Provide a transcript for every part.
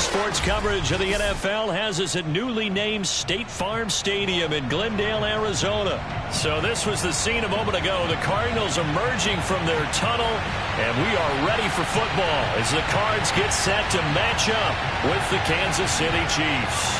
Sports coverage of the NFL has us at newly named State Farm Stadium in Glendale, Arizona. So this was the scene a moment ago. The Cardinals emerging from their tunnel, and we are ready for football as the Cards get set to match up with the Kansas City Chiefs.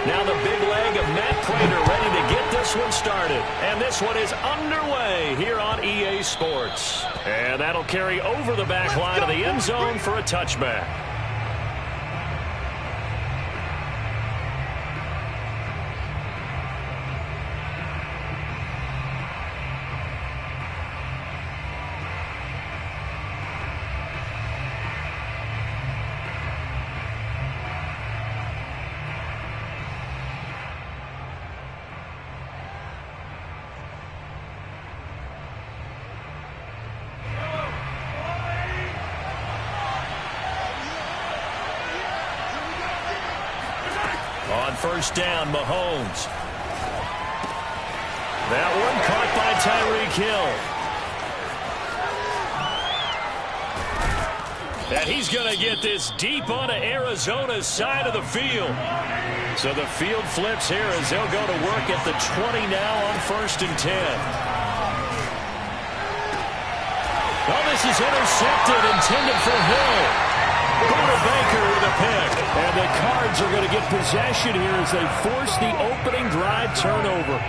Now the big leg of Matt Pratt ready to get this one started. And this one is underway here on EA Sports. And that'll carry over the back line of the end zone for a touchback. On first down, Mahomes. That one caught by Tyreek Hill. And he's going to get this deep onto Arizona's side of the field. So the field flips here as they'll go to work at the 20 now on first and 10. Well, this is intercepted, intended for Hill. Buda Baker with a pick. And the Cards are going to get possession here as they force the opening drive turnover.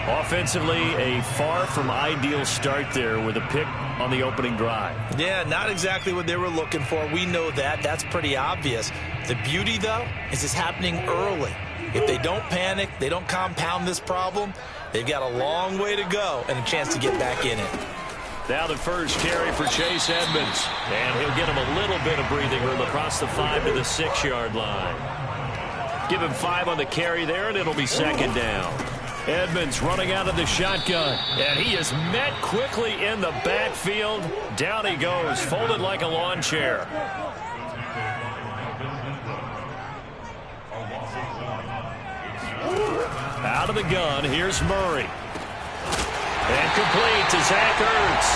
Offensively, a far from ideal start there with a pick on the opening drive. Yeah, not exactly what they were looking for. We know that. That's pretty obvious. The beauty, though, is it's happening early. If they don't panic, they don't compound this problem, they've got a long way to go and a chance to get back in it. Now the first carry for Chase Edmonds. And he'll get him a little bit of breathing room across the 5 to the 6-yard line. Give him 5 on the carry there, and it'll be second down. Edmonds running out of the shotgun. And he is met quickly in the backfield. Down he goes, folded like a lawn chair. Out of the gun, here's Murray. And complete to Zach Ertz.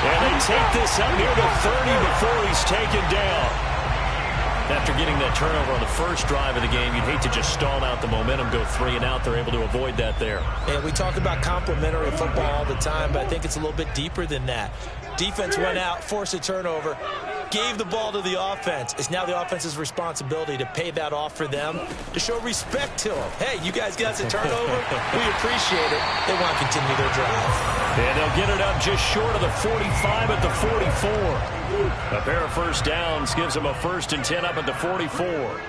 And they take this up near the 30 before he's taken down. After getting that turnover on the first drive of the game, you'd hate to just stall out the momentum, go 3 and out. They're able to avoid that there. And we talk about complementary football all the time, but I think it's a little bit deeper than that. Defense went out, forced a turnover, gave the ball to the offense. It's now the offense's responsibility to pay that off for them, to show respect to them. Hey, you guys got the turnover. We appreciate it. They want to continue their drive. And they'll get it up just short of the 45 at the 44. A pair of first downs gives them a first and 10 up at the 44.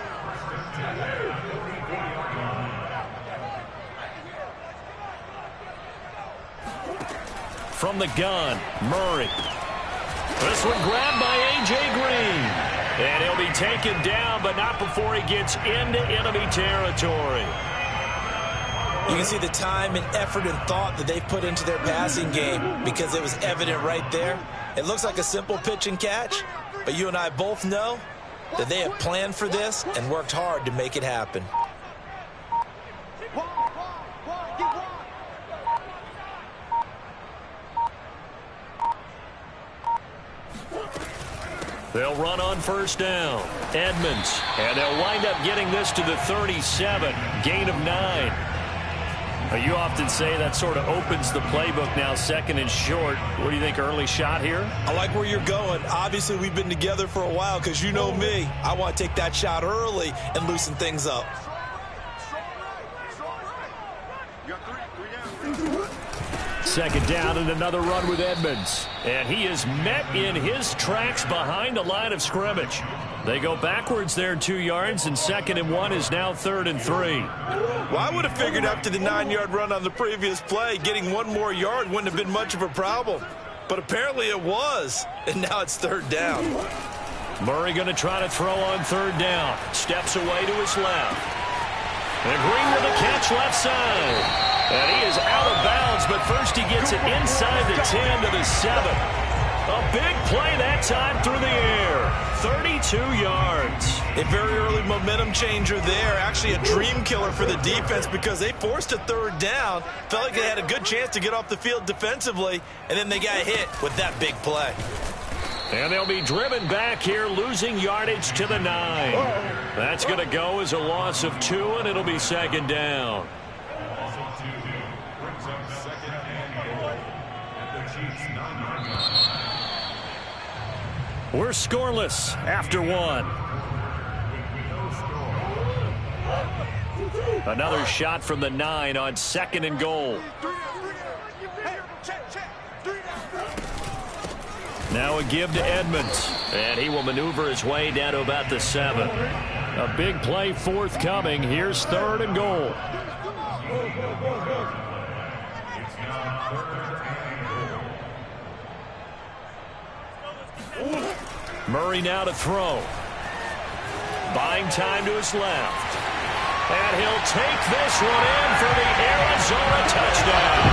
From the gun, Murray. This one grabbed by A.J. Green. And he'll be taken down, but not before he gets into enemy territory. You can see the time and effort and thought that they've put into their passing game because it was evident right there. It looks like a simple pitch and catch, but you and I both know that they have planned for this and worked hard to make it happen. They'll run on first down. Edmonds. And they'll wind up getting this to the 37. Gain of 9. You often say that sort of opens the playbook now, second and short. What do you think, early shot here? I like where you're going. Obviously, we've been together for a while because you know me. I want to take that shot early and loosen things up. Second down and another run with Edmonds. And he is met in his tracks behind the line of scrimmage. They go backwards there 2 yards, and second and 1 is now 3rd and 3. Well, I would have figured after the 9-yard run on the previous play, getting 1 more yard wouldn't have been much of a problem. But apparently it was, and now it's 3rd down. Murray going to try to throw on 3rd down. Steps away to his left. And Green with a catch left side. And he is out of bounds, but first he gets it inside the 10 to the 7. A big play that time through the air. 32 yards. A very early momentum changer there. Actually a dream killer for the defense because they forced a third down. Felt like they had a good chance to get off the field defensively, and then they got hit with that big play. And they'll be driven back here, losing yardage to the 9. That's going to go as a loss of 2, and it'll be second down. We're scoreless after 1. Another shot from the 9 on 2nd and goal. Now a give to Edmonds, and he will maneuver his way down to about the 7. A big play forthcoming. Here's 3rd and goal. Murray now to throw. Buying time to his left. And he'll take this one in for the Arizona touchdown.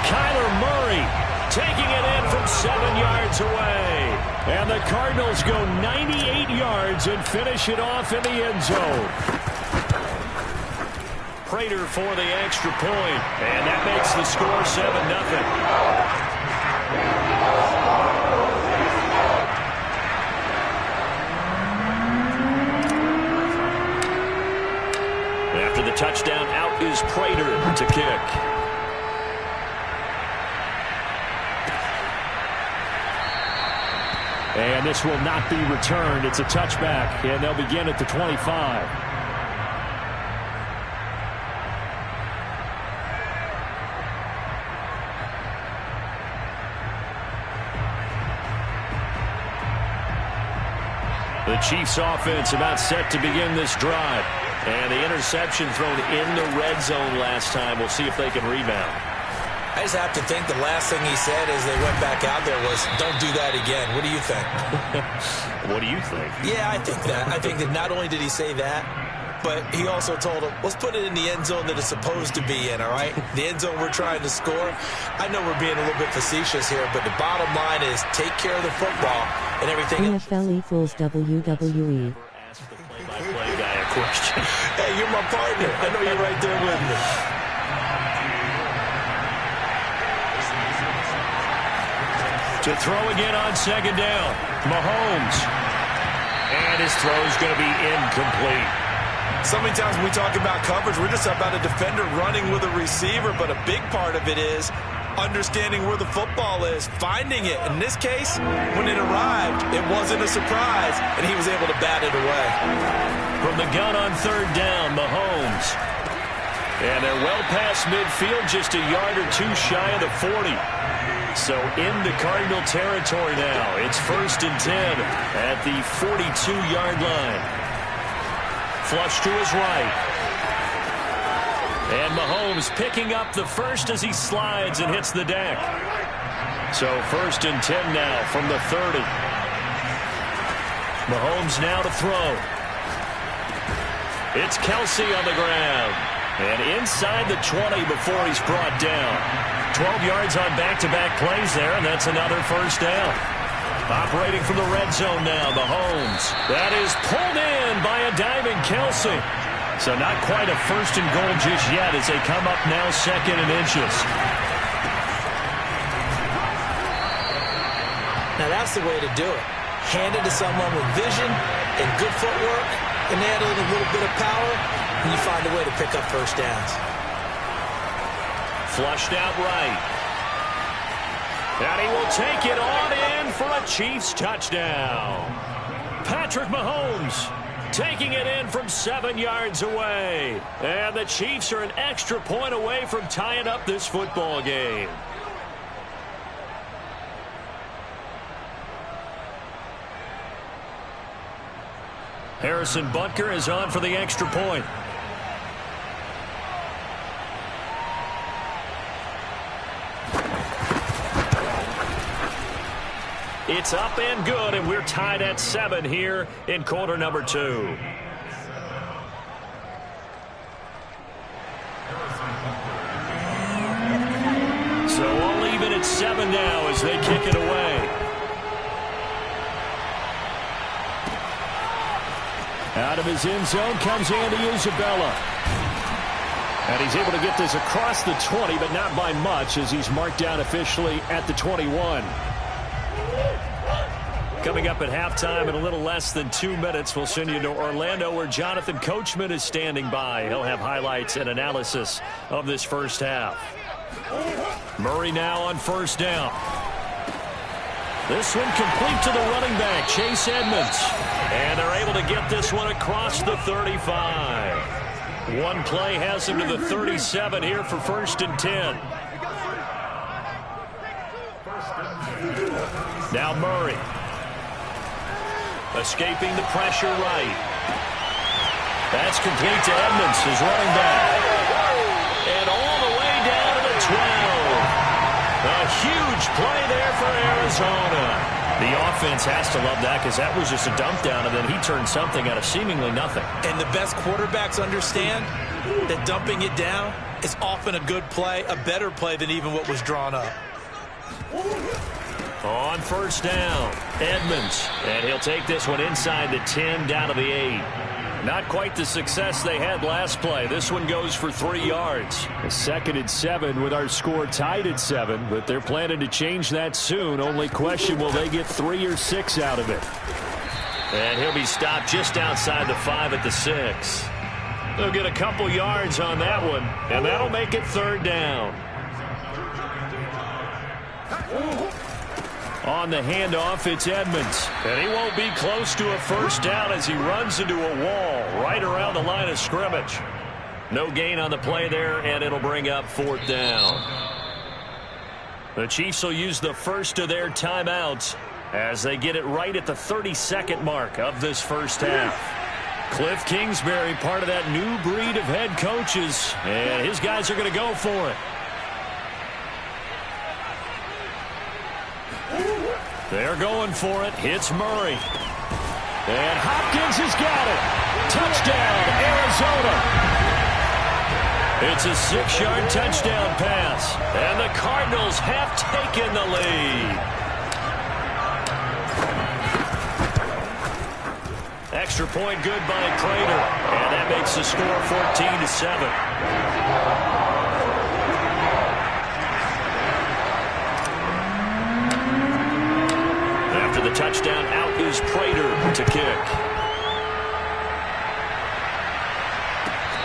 Kyler Murray taking it in from 7 yards away. And the Cardinals go 98 yards and finish it off in the end zone. Prater for the extra point. And that makes the score 7-0. After the touchdown, out is Prater to kick. And this will not be returned. It's a touchback, and they'll begin at the 25. The Chiefs offense about set to begin this drive. And the interception thrown in the red zone last time. We'll see if they can rebound. I just have to think the last thing he said as they went back out there was, don't do that again. What do you think? What do you think? Yeah, I think that. I think that not only did he say that, but he also told him, let's put it in the end zone that it's supposed to be in, all right? The end zone we're trying to score. I know we're being a little bit facetious here, but the bottom line is take care of the football and everything. NFL equals WWE. Ask the play-by-play guy a question. Hey, you're my partner. I know you're right there with me. To throw again on 2nd down. Mahomes. And his throw is going to be incomplete. So many times when we talk about coverage, we're just about a defender running with a receiver, but a big part of it is understanding where the football is, finding it. In this case, when it arrived, it wasn't a surprise, and he was able to bat it away. From the gun on 3rd down, Mahomes. And they're well past midfield, just a yard or 2 shy of the 40. So into Cardinal territory now. It's 1st and 10 at the 42-yard line. Flush to his right. And Mahomes picking up the first as he slides and hits the deck. So 1st and 10 now from the 30. Mahomes now to throw. It's Kelsey on the ground. And inside the 20 before he's brought down. 12 yards on back-to-back plays there, and that's another 1st down. Operating from the red zone now, Mahomes. That is pulled in by a diving Kelsey. So not quite a 1st and goal just yet as they come up now 2nd and inches. Now that's the way to do it. Hand it to someone with vision and good footwork, and add a little bit of power, and you find a way to pick up 1st downs. Flushed out right. And he will take it on in for a Chiefs touchdown. Patrick Mahomes taking it in from 7 yards away. And the Chiefs are an extra point away from tying up this football game. Harrison Butker is on for the extra point. It's up and good, and we're tied at 7 here in quarter number 2. So all even at 7 now as they kick it away. Out of his end zone comes Andy Isabella. And he's able to get this across the 20, but not by much, as he's marked down officially at the 21. Coming up at halftime in a little less than 2 minutes, we'll send you to Orlando, where Jonathan Coachman is standing by. He'll have highlights and analysis of this first half. Murray now on first down. This one complete to the running back, Chase Edmonds. And they're able to get this one across the 35. One play has him to the 37 here for 1st and 10. Now Murray. Escaping the pressure right. That's complete to Edmonds, his running back. And all the way down to the 12. A huge play there for Arizona. The offense has to love that, because that was just a dump down, and then he turned something out of seemingly nothing. And the best quarterbacks understand that dumping it down is often a good play, a better play than even what was drawn up. On first down, Edmonds, and he'll take this one inside the 10 down to the 8. Not quite the success they had last play. This one goes for 3 yards. A 2nd and 7 with our score tied at 7, but they're planning to change that soon. Only question, will they get 3 or 6 out of it? And he'll be stopped just outside the 5 at the 6. They'll get a couple yards on that one, and that'll make it 3rd down. On the handoff, it's Edmonds. And he won't be close to a first down as he runs into a wall right around the line of scrimmage. No gain on the play there, and it'll bring up 4th down. The Chiefs will use the first of their timeouts as they get it right at the 32nd mark of this first half. Cliff Kingsbury, part of that new breed of head coaches, and his guys are going to go for it. They're going for it. Hits Murray. And Hopkins has got it. Touchdown, Arizona. It's a 6-yard touchdown pass. And the Cardinals have taken the lead. Extra point good by Prater. And that makes the score 14-7. The touchdown, out is Prater to kick.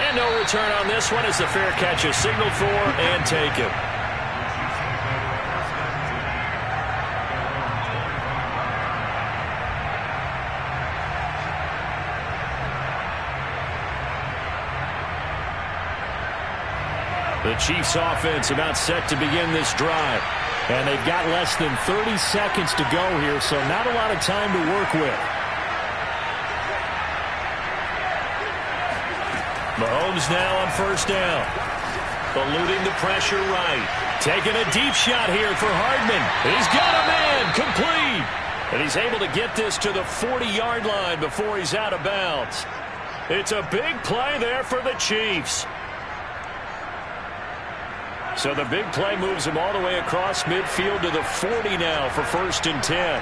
And no return on this one as the fair catch is signaled for and taken. The Chiefs offense about set to begin this drive. And they've got less than 30 seconds to go here, so not a lot of time to work with. Mahomes now on first down. Eluding the pressure right. Taking a deep shot here for Hardman. He's got a man, complete. And he's able to get this to the 40-yard line before he's out of bounds. It's a big play there for the Chiefs. So the big play moves him all the way across midfield to the 40 now for 1st and 10.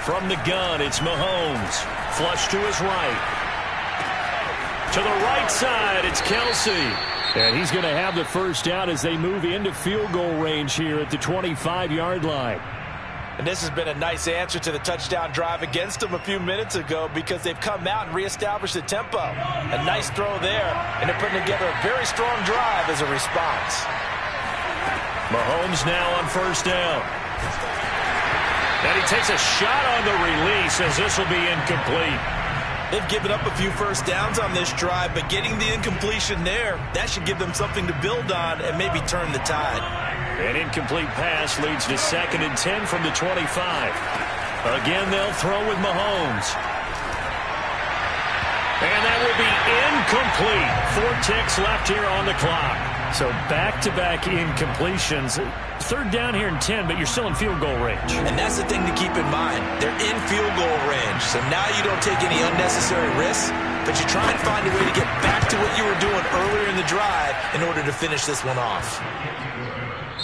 From the gun, it's Mahomes. Flush to his right. To the right side, it's Kelsey. And he's going to have the first down as they move into field goal range here at the 25-yard line. And this has been a nice answer to the touchdown drive against them a few minutes ago, because they've come out and reestablished the tempo. A nice throw there, and they're putting together a very strong drive as a response. Mahomes now on first down. And he takes a shot on the release as this will be incomplete. They've given up a few first downs on this drive, but getting the incompletion there, that should give them something to build on and maybe turn the tide. An incomplete pass leads to 2nd and 10 from the 25. Again, they'll throw with Mahomes. And that will be incomplete. 4 ticks left here on the clock. So back-to-back incompletions. 3rd down here and 10, but you're still in field goal range. And that's the thing to keep in mind. They're in field goal range. So now you don't take any unnecessary risks, but you try and find a way to get back to what you were doing earlier in the drive in order to finish this one off.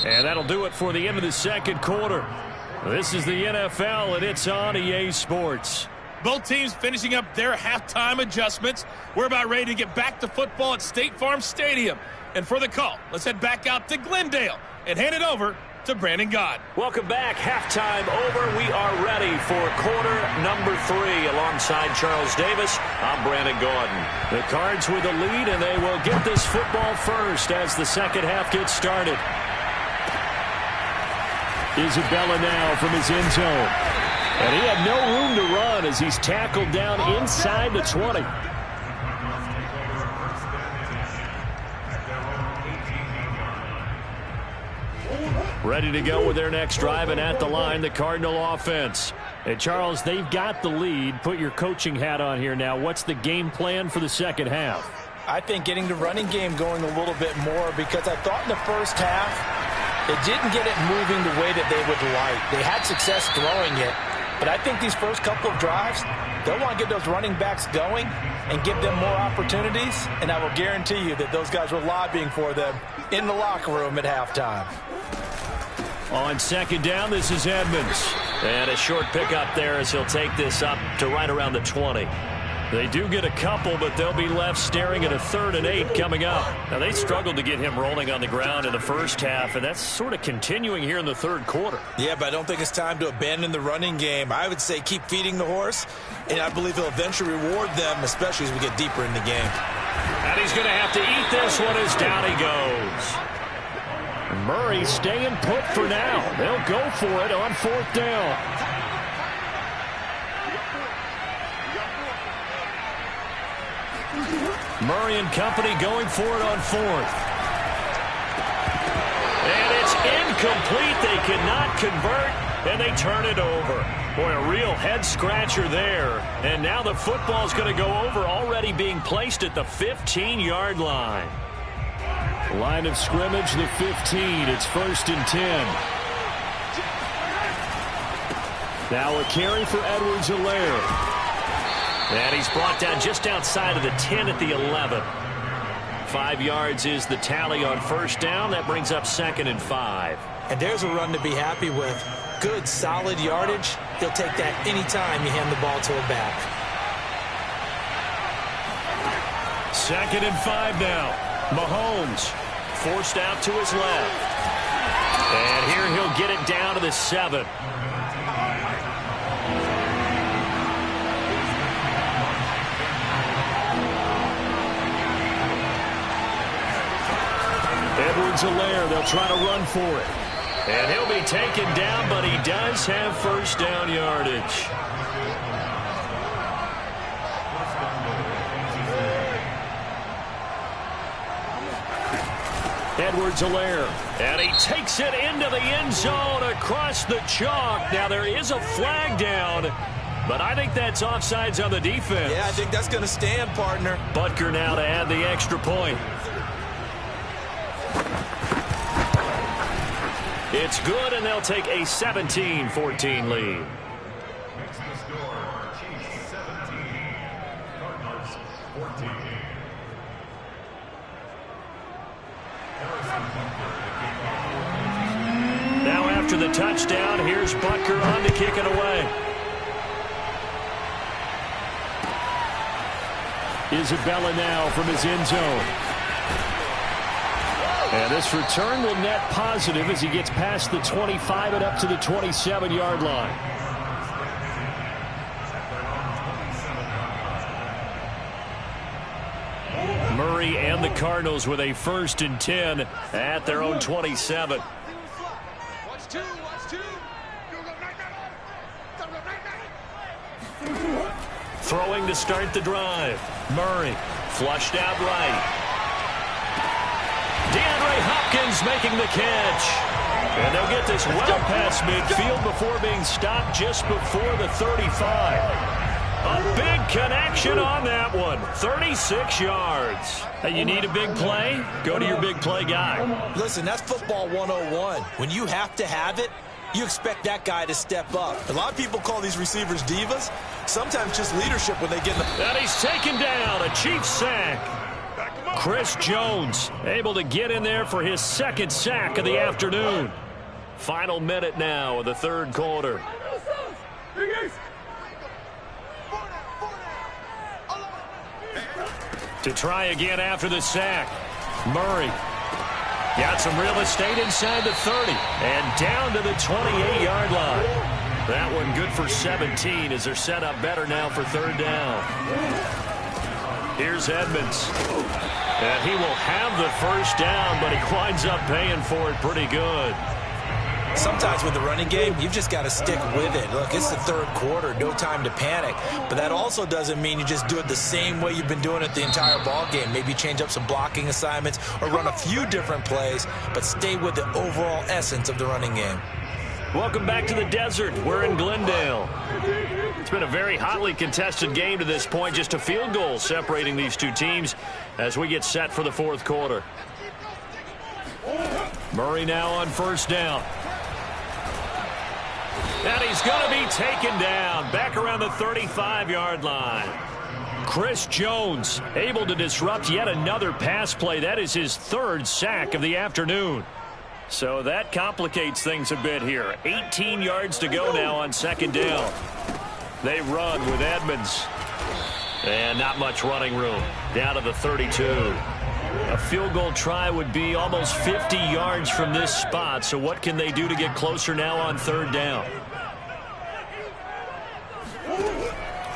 And that'll do it for the end of the 2nd quarter. This is the NFL, and it's on EA Sports. Both teams finishing up their halftime adjustments. We're about ready to get back to football at State Farm Stadium. And for the call, let's head back out to Glendale and hand it over to Brandon Gaud. Welcome back. Halftime over. We are ready for quarter number 3. Alongside Charles Davis, I'm Brandon Gaudin. The Cards with the lead, and they will get this football first as the second half gets started. Isabella now from his end zone. And he had no room to run as he's tackled down inside the 20. Ready to go with their next drive, and at the line, the Cardinal offense. Hey, Charles, they've got the lead. Put your coaching hat on here now. What's the game plan for the second half? I think getting the running game going a little bit more, because I thought in the first half, it didn't get it moving the way that they would like. They had success throwing it, but I think these first couple of drives, they'll want to get those running backs going and give them more opportunities, and I will guarantee you that those guys were lobbying for them in the locker room at halftime. On second down, this is Edmonds. And a short pickup there as he'll take this up to right around the 20. They do get a couple, but they'll be left staring at a 3rd and 8 coming up. Now, they struggled to get him rolling on the ground in the first half, and that's sort of continuing here in the third quarter. Yeah, but I don't think it's time to abandon the running game. I would say keep feeding the horse, and I believe he'll eventually reward them, especially as we get deeper in the game. And he's going to have to eat this one as down he goes. Murray staying put for now. They'll go for it on 4th down. Murray and company going for it on 4th. And it's incomplete. They cannot convert, and they turn it over. Boy, a real head-scratcher there. And now the football's going to go over, already being placed at the 15-yard line. Line of scrimmage, the 15. It's 1st and 10. Now a carry for Edwards-Helaire. And he's brought down just outside of the 10 at the 11. 5 yards is the tally on 1st down. That brings up 2nd and 5. And there's a run to be happy with. Good, solid yardage. He'll take that anytime you hand the ball to a back. 2nd and 5 now. Mahomes forced out to his left. And here he'll get it down to the 7. Edwards-Helaire, they'll try to run for it. And he'll be taken down, but he does have 1st down yardage. Edwards-Helaire, and he takes it into the end zone across the chalk. Now there is a flag down, but I think that's offsides on the defense. Yeah, I think that's going to stand, partner. Butker now to add the extra point. It's good, and they'll take a 17-14 lead. Now after the touchdown, here's Butker on to kick it away. Isabella now from his end zone. And this return will net positive as he gets past the 25 and up to the 27-yard line. Murray and the Cardinals with a 1st and 10 at their own 27. Throwing to start the drive. Murray flushed out right. DeAndre Hopkins making the catch. And they'll get this well past midfield before being stopped just before the 35. A big connection on that one. 36 yards. Hey, you need a big play? Go to your big play guy. Listen, that's football 101. When you have to have it, you expect that guy to step up. A lot of people call these receivers divas. Sometimes just leadership when they get in the... And he's taken down. A Chiefs sack. Chris Jones able to get in there for his 2nd sack of the afternoon. Final minute now of the third quarter. To try again after the sack. Murray got some real estate inside the 30 and down to the 28-yard line. That one good for 17 as they're set up better now for third down. Here's Edmonds. And he will have the first down, but he winds up paying for it pretty good. Sometimes with the running game, you've just got to stick with it. Look, it's the third quarter, no time to panic. But that also doesn't mean you just do it the same way you've been doing it the entire ball game. Maybe change up some blocking assignments or run a few different plays, but stay with the overall essence of the running game. Welcome back to the desert. We're in Glendale. It's been a very hotly contested game to this point. Just a field goal separating these two teams as we get set for the fourth quarter. Murray now on first down. And he's going to be taken down back around the 35-yard line. Chris Jones able to disrupt yet another pass play. That is his third sack of the afternoon. So that complicates things a bit here. 18 yards to go now on second down. They run with Edmonds. And not much running room. Down to the 32. A field goal try would be almost 50 yards from this spot. So what can they do to get closer now on third down?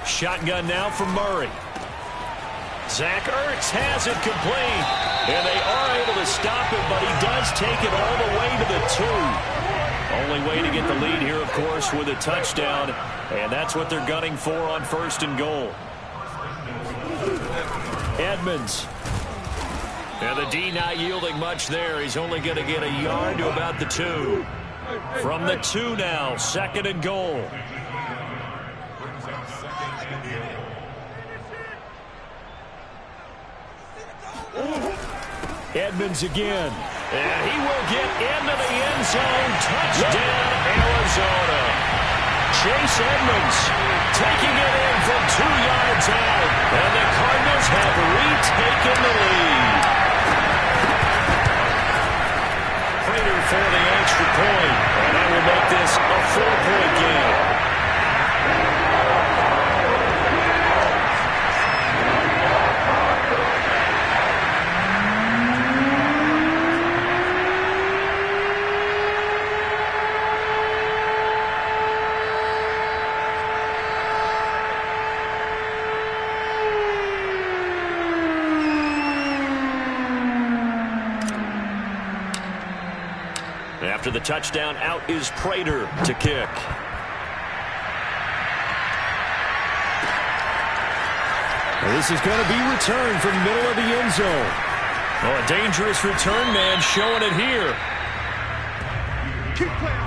Shotgun now from Murray. Zach Ertz has it complete. And they are able to stop it, but he does take it all the way to the 2. Only way to get the lead here, of course, with a touchdown. And that's what they're gunning for on first and goal. Edmonds. And the D not yielding much there. He's only going to get a yard to about the 2. From the 2 now, second and goal. Edmonds again. And he will get into the end zone. Touchdown, Arizona. Chase Edmonds taking it in from 2 yards out. And the Cardinals have retaken the lead. Prater for the extra point. And that will make this a 4-point game. After the touchdown, out is Prater to kick. Well, this is going to be returned from the middle of the end zone. Oh, a dangerous return man showing it here. Keep playing.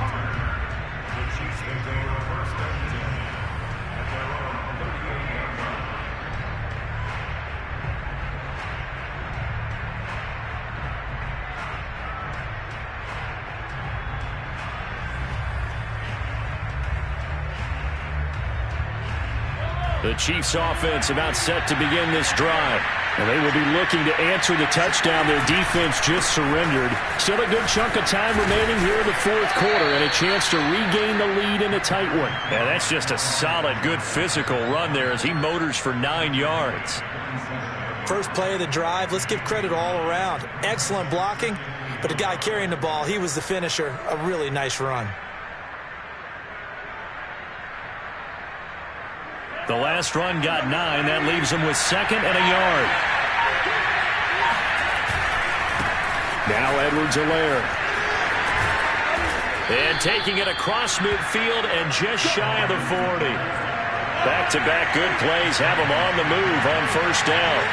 The Chiefs offense about set to begin this drive. And they will be looking to answer the touchdown their defense just surrendered. Still a good chunk of time remaining here in the fourth quarter and a chance to regain the lead in a tight one. Yeah, that's just a solid, good physical run there as he motors for 9 yards. First play of the drive, let's give credit all around. Excellent blocking, but the guy carrying the ball, he was the finisher. A really nice run. The last run got 9. That leaves him with second and a yard. Now Edwards-Helaire. And taking it across midfield and just shy of the 40. Back-to-back good plays have him on the move on first down.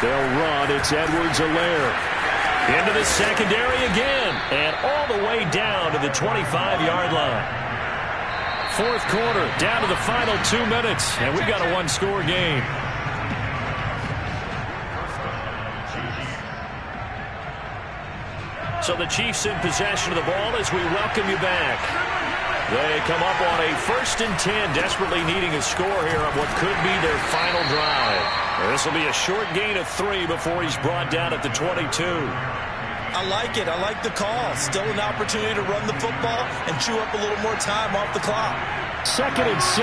They'll run. It's Edwards-Helaire. Into the secondary again. And all the way down to the 25-yard line. Fourth quarter, down to the final 2 minutes, and we got a one-score game. So the Chiefs in possession of the ball as we welcome you back. They come up on a 1st and 10, desperately needing a score here on what could be their final drive. This will be a short gain of 3 before he's brought down at the 22. I like it. I like the call. Still an opportunity to run the football and chew up a little more time off the clock. 2nd and 6.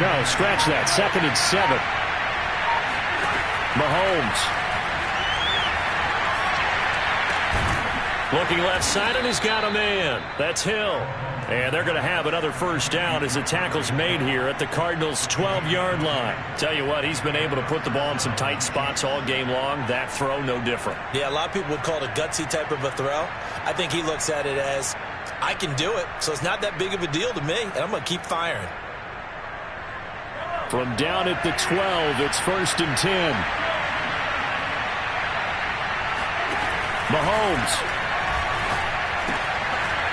No, scratch that. 2nd and 7. Mahomes. Looking left side, and he's got a man. That's Hill. And they're going to have another first down as the tackle's made here at the Cardinals' 12-yard line. Tell you what, he's been able to put the ball in some tight spots all game long. That throw, no different. Yeah, a lot of people would call it a gutsy type of a throw. I think he looks at it as, I can do it, so it's not that big of a deal to me, and I'm going to keep firing. From down at the 12, it's 1st and 10. Mahomes.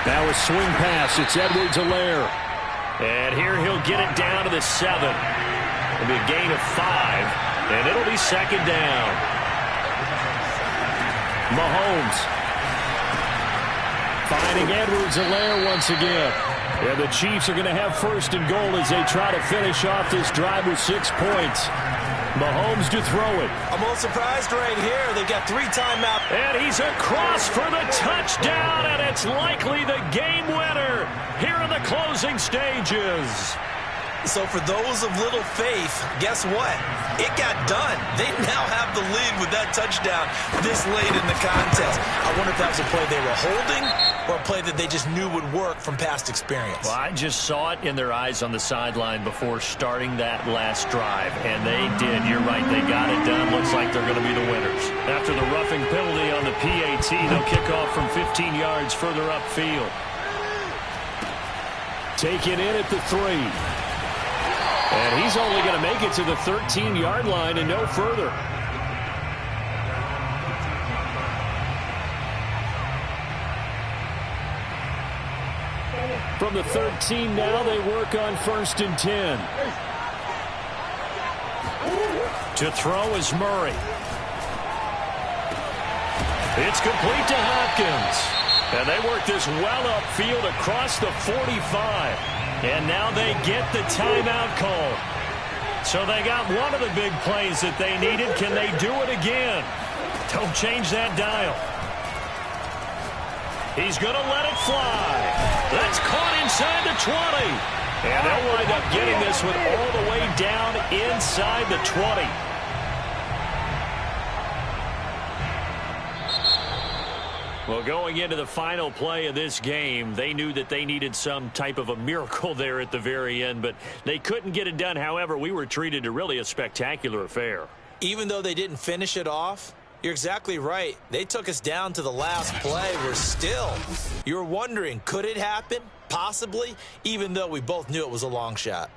Now a swing pass. It's Edwards-Helaire. And here he'll get it down to the 7. It'll be a gain of 5. And it'll be 2nd down. Mahomes. Finding Edwards-Helaire once again. And the Chiefs are going to have 1st and goal as they try to finish off this drive with 6 points. Mahomes to throw it. I'm a little surprised right here. They've got 3 timeouts. And he's across for the touchdown, and it's likely the game winner here in the closing stages. So for those of little faith, guess what? It got done. They now have the lead with that touchdown this late in the contest. I wonder if that was a play they were holding or a play that they just knew would work from past experience. Well, I just saw it in their eyes on the sideline before starting that last drive, and they did. You're right. They got it done. Looks like they're going to be the winners. After the roughing penalty on the PAT, they'll kick off from 15 yards further upfield. Taken in at the 3. And he's only going to make it to the 13-yard line and no further. From the 13 now, they work on 1st and 10. To throw is Murray. It's complete to Hopkins. And they work this well upfield across the 45. And now they get the timeout call. So they got one of the big plays that they needed. Can they do it again? Don't change that dial. He's going to let it fly. That's caught inside the 20. And they'll wind up getting this one all the way down inside the 20. Well, going into the final play of this game, they knew that they needed some type of a miracle there at the very end, but they couldn't get it done. However, we were treated to really a spectacular affair. Even though they didn't finish it off, you're exactly right. They took us down to the last play. We're still, you're wondering, could it happen? Possibly, even though we both knew it was a long shot.